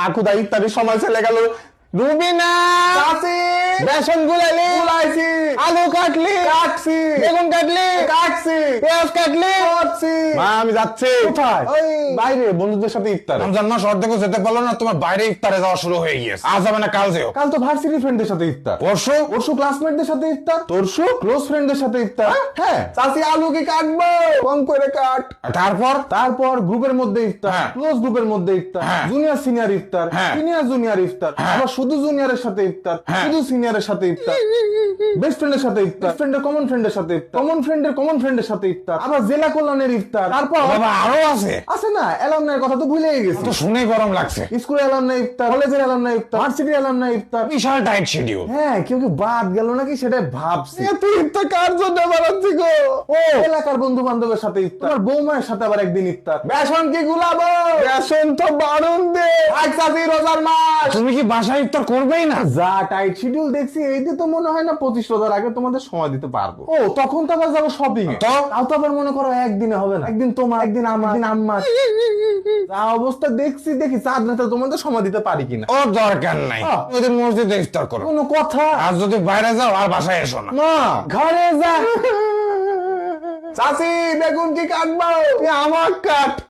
আকুদা ইত্যাদি সময় চলে গেল। রুবিনা চাচি বেসন গুলালি, গুলাইছি, আলু কাটলি, কাটছি, বেগুন কাটলি, কাটছি, পেঁয়াজ কাটলি। করছি। মা আমি যাচ্ছি। কোথায়? ওই বাইরে বন্ধুদের সাথে ইফতার। রমজান মাস অর্ধেকও যেতে পারলো না, তোমার বাইরে ইফতারে যাওয়া শুরু হয়ে গিয়েছে। আজ হবে না কাল যেও। কাল তো ভার্সিটি ফ্রেন্ডদের সাথে ইফতার। পরশু পরশু ক্লাসমেটদের সাথে ইফতার। তরশু ক্লোজ ফ্রেন্ডদের সাথে ইফতার। হ্যাঁ। চাচি আলু কি কাটবো? কম করে কাট। তারপর গ্রুপের মধ্যে ইফতার, হ্যাঁ। ক্লোজ গ্রুপের মধ্যে ইফতার, হ্যাঁ। জুনিয়র সিনিয়র ইফতার, হ্যাঁ। সিনিয়র জুনিয়র ইফতার, আবার শুধু জুনিয়রের সাথে ইফতার, হ্যাঁ। শুধু সিনিয়রের সাথে ইফতার, বেস্ট ফ্রেন্ডের সাথে ইফতার, ফ্রেন্ডের কমন ফ্রেন্ডের সাথে ইফতার, কমন ফ্রেন্ডের সাথে ইফতার, আবার জেলা কল্যাণের ইফতার। তারপর বাবা আরো আছে, আছে না, অ্যালামনাইয়ের কথা তো ভুলেই গেছি। তো শুনে গরম লাগছে। স্কুল অ্যালামনাই ইফতার, কলেজের অ্যালামনাই ইফতার, ভার্সিটি অ্যালামনাই ইফতার। বিশাল টাইট শিডিউল। হ্যাঁ, কেউ কি বাদ গেল নাকি সেটাই ভাবছি। এত ইফতার কার জন্য বানাচ্ছি গো? ও এলাকার বন্ধু বান্ধবের সাথে ইফতার, তোমার বৌমায়ের সাথে আবার একদিন ইফতার। বেসন কি গুলাবো? বেসন তো বারণ দে। আজ চাচি রোজার মাস। তুমি কি বাসায় ইফতার করবেই না? যা টাইট শিডিউল দেখছি, এই দিয়ে তো মনে হয় না 25 রোজার আগে তোমাদের সময় দিতে পারবো। ও তখন তো আবার যাবো শপিং এ। তো? তাও তো আবার মনে করো একদিনে হবে না, একদিন তোমার, একদিন আমার, একদিন আম্মার। যা অবস্থা দেখছি, দেখি চাঁদ রাতে তোমাদের সময় দিতে পারি কিনা। ও দরকার নাই, আহ। ওদের মসজিদে ইফতার করো। কোনো কথা? আর যদি বাইরে যাও আর বাসায় এসো না। মা ঘরে যা। চাচি বেগুন কি কাটবো? আমার কাট।